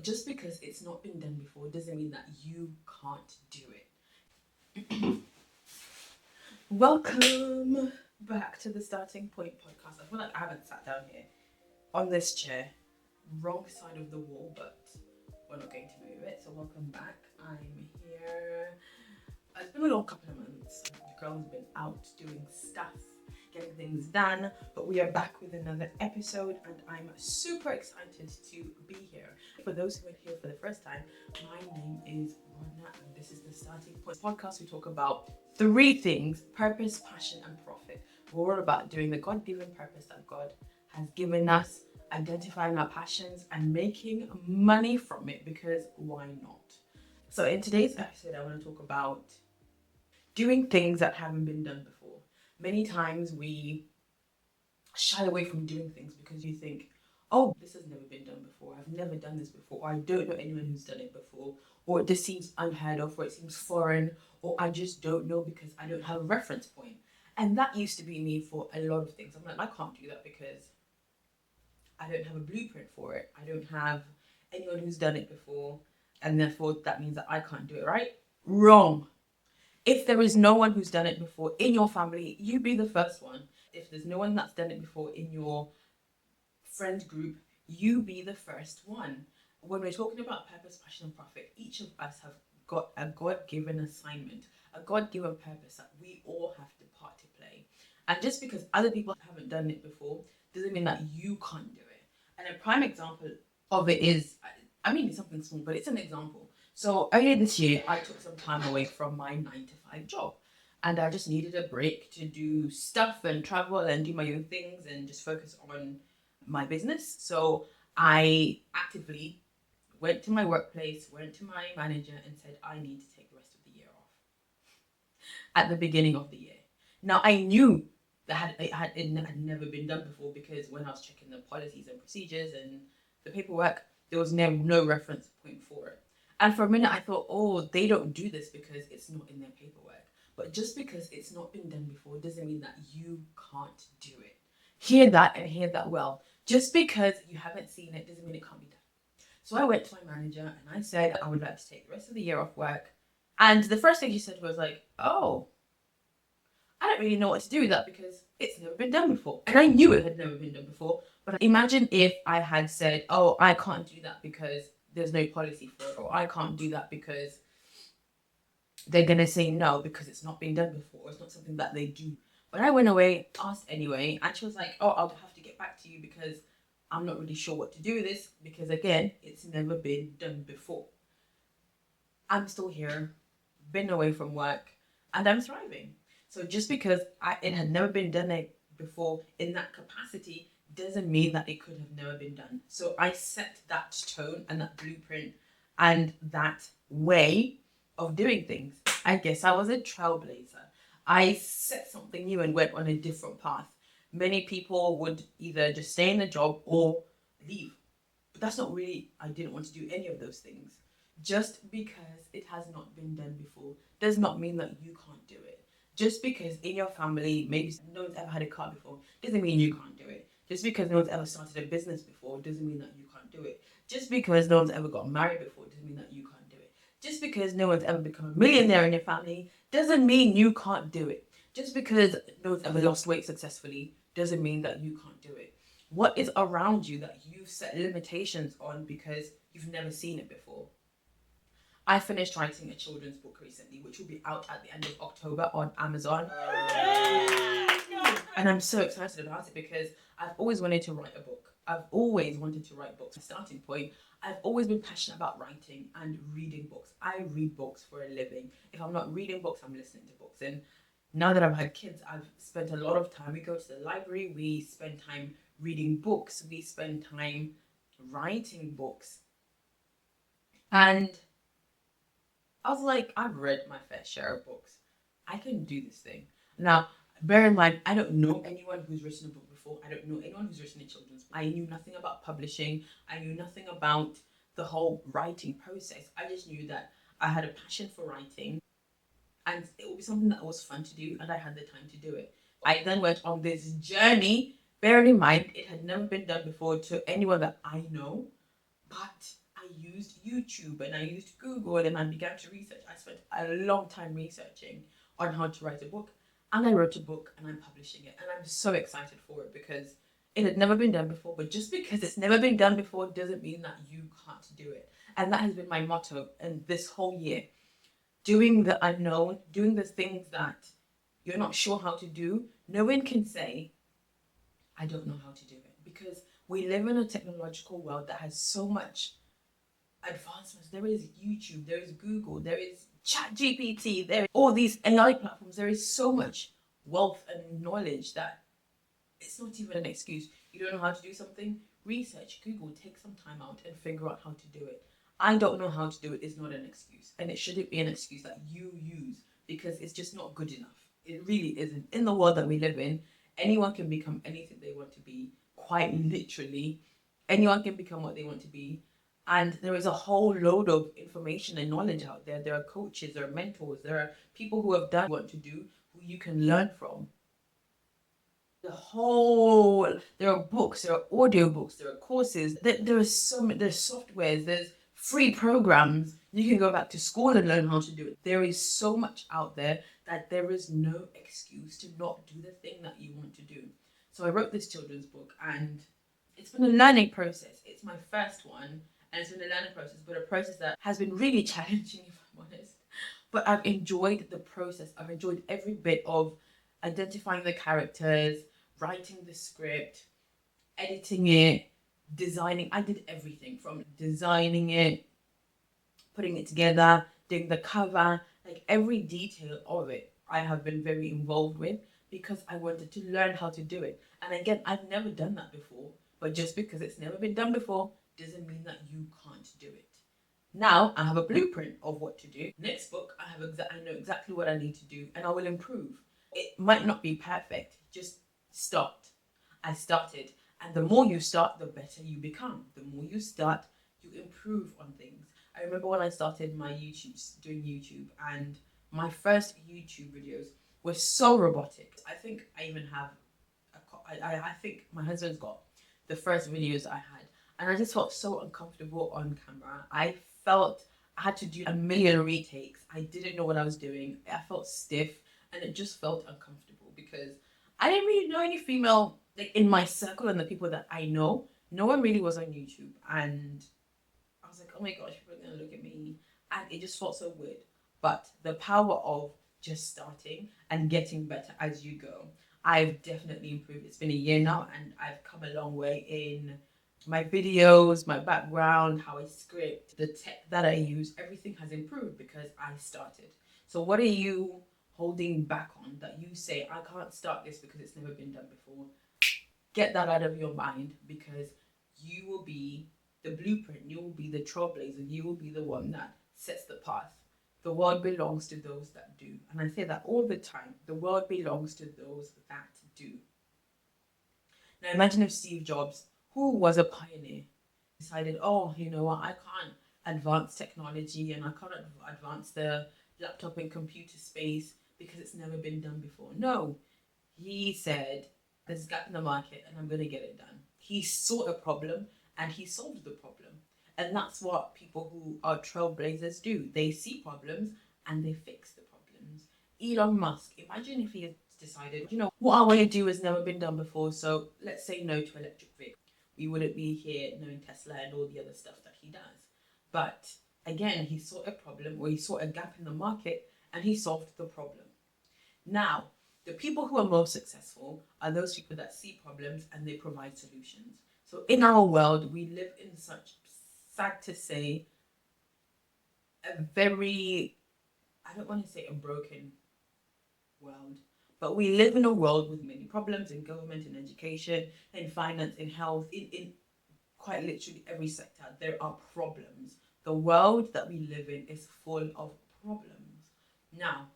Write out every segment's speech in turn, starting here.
Just because it's not been done before doesn't mean that you can't do it. Welcome back to the Starting Point podcast. I feel like I haven't sat down here on this chair, wrong side of the wall, but we're not going to move it. So welcome back. I'm here. It's been a long couple of months. The girl's been out doing stuff, getting things done, but we are back with another episode, and I'm super excited to be here. For those who are here for the first time, my name is Rodna, and this is the Starting Point podcast. We talk about three things: purpose, passion, and profit. We're all about doing the God-given purpose that God has given us, identifying our passions, and making money from it, because why not? So in today's episode, I want to talk about doing things that haven't been done before. Many times we shy away from doing things because you think, oh, this has never been done before. I've never done this before. Or I don't know anyone who's done it before. Or this seems unheard of, or it seems foreign, or I just don't know because I don't have a reference point. And that used to be me for a lot of things. I'm like, I can't do that because I don't have a blueprint for it. I don't have anyone who's done it before. And therefore, that means that I can't do it, right? Wrong. If there is no one who's done it before in your family, you be the first one. If there's no one that's done it before in your friend group, you be the first one. When we're talking about purpose, passion, and profit, each of us have got a God-given assignment, a God-given purpose that we all have the part to play. And just because other people haven't done it before doesn't mean that you can't do it. And a prime example of it is, I mean, it's something small, but it's an example. So earlier this year, I took some time away from my 9 to 5 job, and I just needed a break to do stuff and travel and do my own things and just focus on my business. So I actively went to my workplace, went to my manager and said, I need to take the rest of the year off at the beginning of the year. Now I knew that it had never been done before, because when I was checking the policies and procedures and the paperwork, there was no reference point for it. And for a minute I thought, oh, they don't do this because it's not in their paperwork. But just because it's not been done before doesn't mean that you can't do it. Hear that and hear that well. Just because you haven't seen it doesn't mean it can't be done. So I went to my manager and I said I would like to take the rest of the year off work. And the first thing he said was like, oh, I don't really know what to do with that because it's never been done before. And I knew it had never been done before. But imagine if I had said, oh, I can't do that because there's no policy for it, or I can't do that because they're going to say no because it's not been done before. It's not something that they do. But I went away, asked anyway, and she was like, oh, I'll have to get back to you because I'm not really sure what to do with this because, again, it's never been done before. I'm still here, been away from work, and I'm thriving. So just because it had never been done before in that capacity doesn't mean that it could have never been done. So I set that tone and that blueprint and that way of doing things. I guess I was a trailblazer. I set something new and went on a different path. Many people would either just stay in the job or leave. But that's not really, I didn't want to do any of those things. Just because it has not been done before does not mean that you can't do it. Just because in your family, maybe no one's ever had a car before, doesn't mean you can't do it. Just because no one's ever started a business before, doesn't mean that you can't do it. Just because no one's ever got married before, doesn't mean that you can't do it. Just because no one's ever become a millionaire in your family, doesn't mean you can't do it. Just because no one's ever lost weight successfully, doesn't mean that you can't do it. What is around you that you've set limitations on because you've never seen it before? I finished writing a children's book recently, which will be out at the end of October on Amazon. And I'm so excited about it because I've always wanted to write a book. I've always wanted to write books. Starting point, I've always been passionate about writing and reading books. I read books for a living. If I'm not reading books, I'm listening to books. And now that I've had kids, I've spent a lot of time. We go to the library, we spend time reading books, we spend time writing books. And I was like, I've read my fair share of books. I can do this thing. Now, bear in mind, I don't know anyone who's written a book before. I don't know anyone who's written a children's book. I knew nothing about publishing. I knew nothing about the whole writing process. I just knew that I had a passion for writing and it would be something that was fun to do and I had the time to do it. I then went on this journey, bearing in mind it had never been done before to anyone that I know, but I used YouTube and I used Google and I began to research. I spent a long time researching on how to write a book. And I wrote a book and I'm publishing it. And I'm so excited for it because it had never been done before. But just because it's never been done before doesn't mean that you can't do it. And that has been my motto in this whole year. Doing the unknown, doing the things that you're not sure how to do. No one can say, I don't know how to do it. Because we live in a technological world that has so much advancements. There is YouTube, there is Google, there is Chat GPT, there are all these AI platforms. There is so much wealth and knowledge that it's not even an excuse. You don't know how to do something? Research, Google, take some time out and figure out how to do it. I don't know how to do it is not an excuse. And it shouldn't be an excuse that you use because it's just not good enough. It really isn't. In the world that we live in, anyone can become anything they want to be, quite literally. Anyone can become what they want to be. And there is a whole load of information and knowledge out there. There are coaches, there are mentors, there are people who have done what to do who you can learn from. There are books, there are audiobooks, there are courses, there are so many, there's softwares, there's free programs. You can go back to school and learn how to do it. There is so much out there that there is no excuse to not do the thing that you want to do. So I wrote this children's book and it's been a learning process. It's my first one and it's been a learning process, but a process that has been really challenging, if I'm honest. But I've enjoyed the process. I've enjoyed every bit of identifying the characters, writing the script, editing it, designing. I did everything from designing it, putting it together, doing the cover, like every detail of it. I have been very involved with because I wanted to learn how to do it. And again, I've never done that before, but just because it's never been done before doesn't mean that you can't do it. Now I have a blueprint of what to do. Next book, I know exactly what I need to do, and I will improve. It might not be perfect. Just start. I started, and the more you start, the better you become. The more you start, you improve on things. I remember when I started my doing YouTube, and my first YouTube videos were so robotic. I think I even have I think my husband's got the first videos I had, and I just felt so uncomfortable on camera. I felt I had to do a million retakes. I didn't know what I was doing. I felt stiff, and it just felt uncomfortable because I didn't really know any female like in my circle and the people that I know. No one really was on YouTube, and I was like, oh my gosh, people are gonna look at me, and it just felt so weird. But the power of just starting and getting better as you go. I've definitely improved. It's been a year now, and I've come a long way in my videos, my background, how I script, the tech that I use. Everything has improved because I started. So, what are you holding back on that you say, I can't start this because it's never been done before? Get that out of your mind because you will be the blueprint, you will be the trailblazer, you will be the one that sets the path. The world belongs to those that do. And I say that all the time. The world belongs to those that do. Now imagine if Steve Jobs, who was a pioneer, decided, oh, you know what, I can't advance technology and I can't advance the laptop and computer space because it's never been done before. No, he said, there's a gap in the market and I'm going to get it done. He saw a problem and he solved the problem. And that's what people who are trailblazers do. They see problems and they fix the problems. Elon Musk, imagine if he had decided, you know, what I want to do has never been done before, so let's say no to electric vehicles. We wouldn't be here knowing Tesla and all the other stuff that he does. But again, he saw a problem or he saw a gap in the market and he solved the problem. Now, the people who are most successful are those people that see problems and they provide solutions. So in our world, we live in such, sad to say, a very, I don't want to say a broken world, but we live in a world with many problems in government, in education, in finance, in health, in quite literally every sector. There are problems. The world that we live in is full of problems. Now,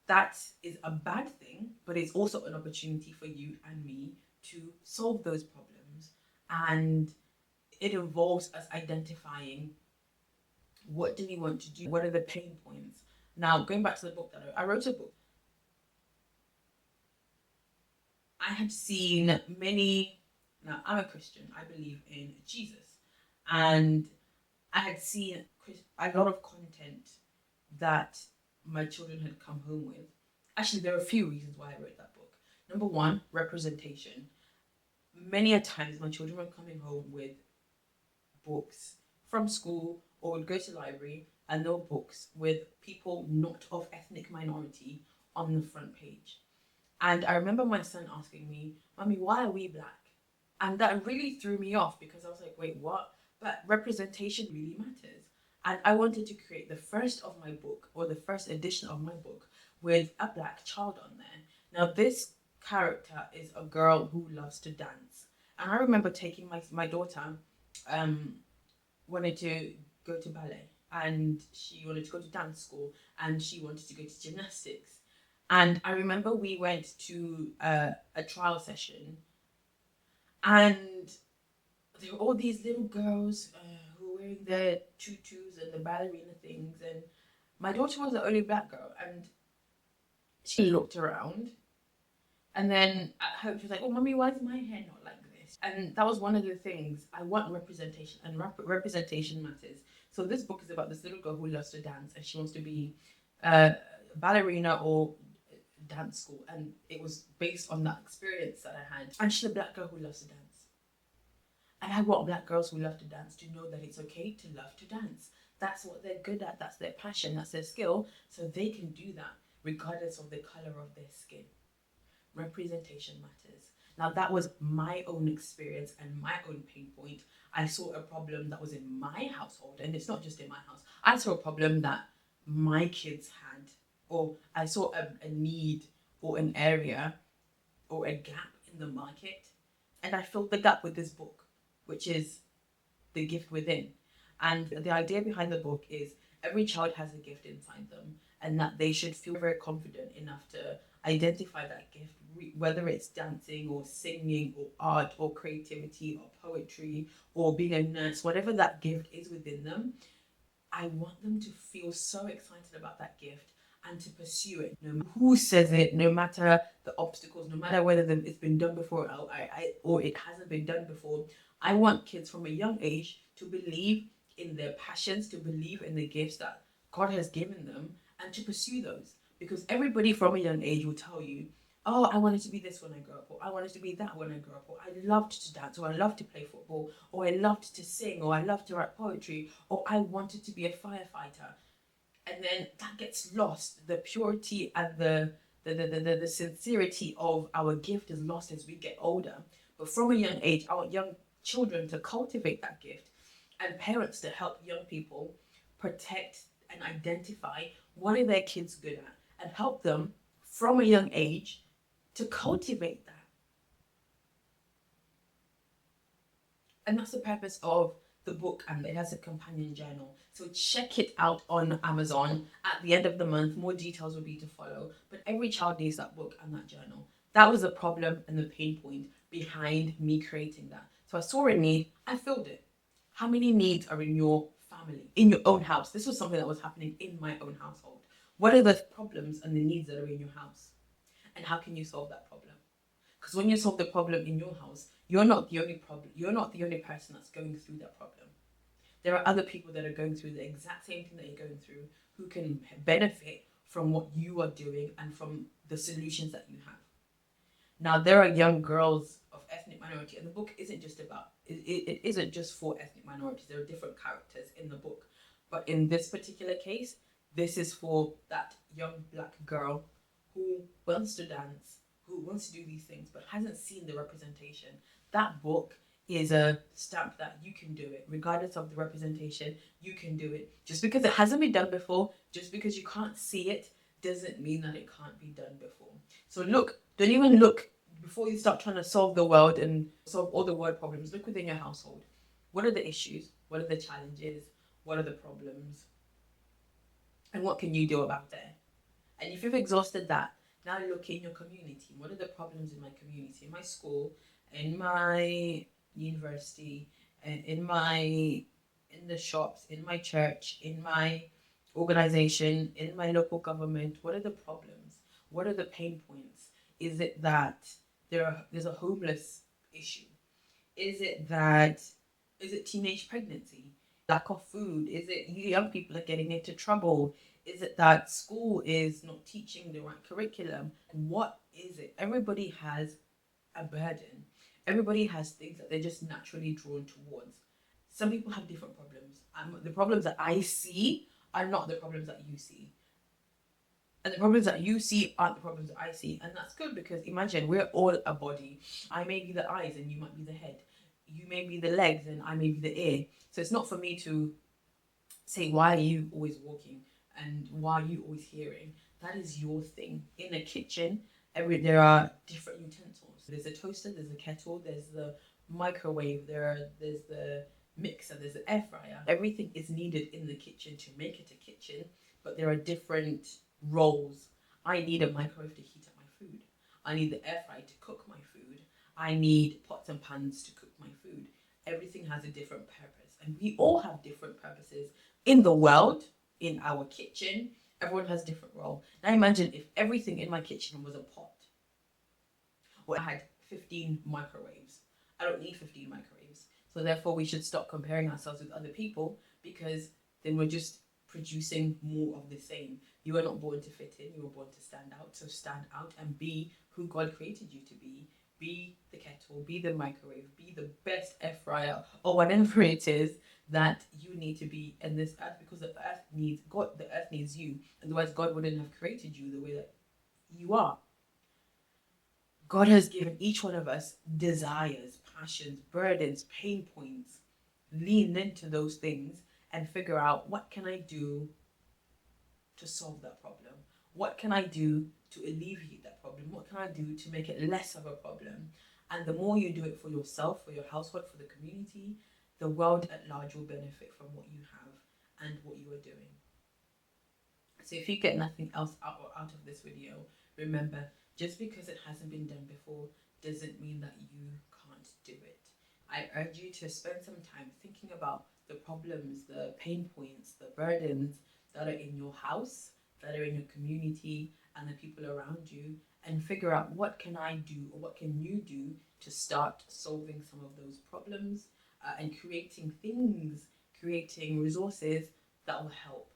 that is a bad thing, but it's also an opportunity for you and me to solve those problems. And it involves us identifying what do we want to do, what are the pain points. Now, going back to the book that I wrote a book. I had seen many, now I'm a Christian, I believe in Jesus. And I had seen a lot of content that my children had come home with. Actually, there are a few reasons why I wrote that book. Number one, representation. Many a times my children were coming home with books from school or would go to the library and no books with people not of ethnic minority on the front page. And I remember my son asking me, Mommy, why are we black? And that really threw me off because I was like, wait, what? But representation really matters. And I wanted to create the first of my book or the first edition of my book with a black child on there. Now, this character is a girl who loves to dance. And I remember taking my daughter, um, wanted to go to ballet and she wanted to go to dance school and she wanted to go to gymnastics. And I remember we went to a trial session and there were all these little girls who were wearing their tutus and the ballerina things. And my daughter was the only black girl. And she looked around and then at home she was like, oh, Mommy, why is my hair not like this? And that was one of the things. I want representation, and representation matters. So this book is about this little girl who loves to dance and she wants to be a ballerina or dance school. And it was based on that experience that I had. And she's a black girl who loves to dance. And I want black girls who love to dance to know that it's okay to love to dance. That's what they're good at. That's their passion. That's their skill. So they can do that regardless of the color of their skin. Representation matters. Now, that was my own experience and my own pain point. I saw a problem that was in my household, and it's not just in my house. I saw a problem that my kids had, or I saw a need or an area or a gap in the market, and I filled the gap with this book, which is The Gift Within. And the idea behind the book is every child has a gift inside them, and that they should feel very confident enough to identify that gift, whether it's dancing or singing or art or creativity or poetry or being a nurse, whatever that gift is within them. I want them to feel so excited about that gift and to pursue it. No matter who says it, no matter the obstacles, no matter whether it's been done before or it hasn't been done before. I want kids from a young age to believe in their passions, to believe in the gifts that God has given them, and to pursue those. Because everybody from a young age will tell you, oh, I wanted to be this when I grow up, or I wanted to be that when I grow up, or I loved to dance, or I loved to play football, or I loved to sing, or I loved to write poetry, or I wanted to be a firefighter. And then that gets lost. The purity and the sincerity of our gift is lost as we get older. But from a young age, I want young children to cultivate that gift and parents to help young people protect and identify what are their kids good at and help them from a young age to cultivate that. And that's the purpose of the book, and it has a companion journal. So check it out on Amazon. At the end of the month, more details will be to follow. But every child needs that book and that journal. That was the problem and the pain point behind me creating that. So I saw a need, I filled it. How many needs are in your family, in your own house? This was something that was happening in my own household. What are the problems and the needs that are in your house? And how can you solve that problem? Because when you solve the problem in your house, you're not the only problem. You're not the only person that's going through that problem. There are other people that are going through the exact same thing that you're going through who can benefit from what you are doing and from the solutions that you have. Now, there are young girls of ethnic minority, and the book isn't just about, it isn't just for ethnic minorities. There are different characters in the book. But in this particular case, this is for that young black girl who wants to dance, who wants to do these things, but hasn't seen the representation. That book is a stamp that you can do it, regardless of the representation. You can do it. Just because it hasn't been done before, just because you can't see it, doesn't mean that it can't be done before. So look, don't even look before you start trying to solve the world and solve all the world problems. Look within your household. What are the issues? What are the challenges? What are the problems? And what can you do about it? And if you've exhausted that, now look in your community. What are the problems in my community, in my school, in my university, in the shops, in my church, in my organization, in my local government? What are the problems? What are the pain points? Is it that there's a homeless issue? Is it teenage pregnancy? lack of food? Is it you young people are getting into trouble? Is it that school is not teaching the right curriculum? What is it? Everybody has a burden. Everybody has things that they're just naturally drawn towards. Some people have different problems. The problems that I see are not the problems that you see. And the problems that you see aren't the problems that I see. And that's good because imagine we're all a body. I may be the eyes and you might be the head. You may be the legs and I may be the ear. So it's not for me to say, why are you always walking and why are you always hearing? That is your thing. In a kitchen, there are different utensils. There's a toaster, there's a kettle, there's the microwave, there's the mixer, there's the air fryer. Everything is needed in the kitchen to make it a kitchen, but there are different roles. I need a microwave to heat up my food. I need the air fryer to cook my food. I need pots and pans to cook my food. Everything has a different purpose, and we all have different purposes in the world, in our kitchen. Everyone has different role. Now imagine if everything in my kitchen was a pot. Well, I had 15 microwaves. I don't need 15 microwaves. So therefore we should stop comparing ourselves with other people, because then we're just producing more of the same. You were not born to fit in, you were born to stand out. So stand out and be who God created you to be. Be the kettle, be the microwave, be the best air fryer, or whatever it is that you need to be in this earth, because the earth needs God, the earth needs you. Otherwise, God wouldn't have created you the way that you are. God has given each one of us desires, passions, burdens, pain points. Lean into those things and figure out, what can I do to solve that problem? What can I do to alleviate that problem? What can I do to make it less of a problem? And the more you do it for yourself, for your household, for the community, the world at large will benefit from what you have and what you are doing. So if you get nothing else out of this video, remember, just because it hasn't been done before doesn't mean that you can't do it. I urge you to spend some time thinking about the problems, the pain points, the burdens that are in your house, that are in your community, and the people around you, and figure out, what can I do, or what can you do to start solving some of those problems, and creating things, creating resources that will help.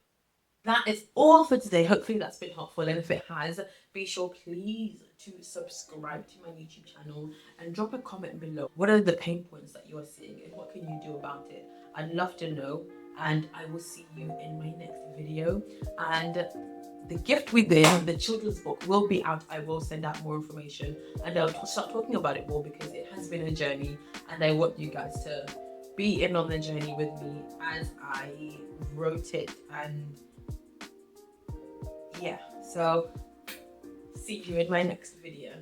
That is all for today. Hopefully that's been helpful, and if it has, be sure please to subscribe to my YouTube channel and drop a comment below. What are the pain points that you are seeing and what can you do about it? I'd love to know, and I will see you in my next video. And the gift within the children's book will be out. I will send out more information and I'll start talking about it more, because it has been a journey and I want you guys to be in on the journey with me as I wrote it. And yeah, so see you in my next video.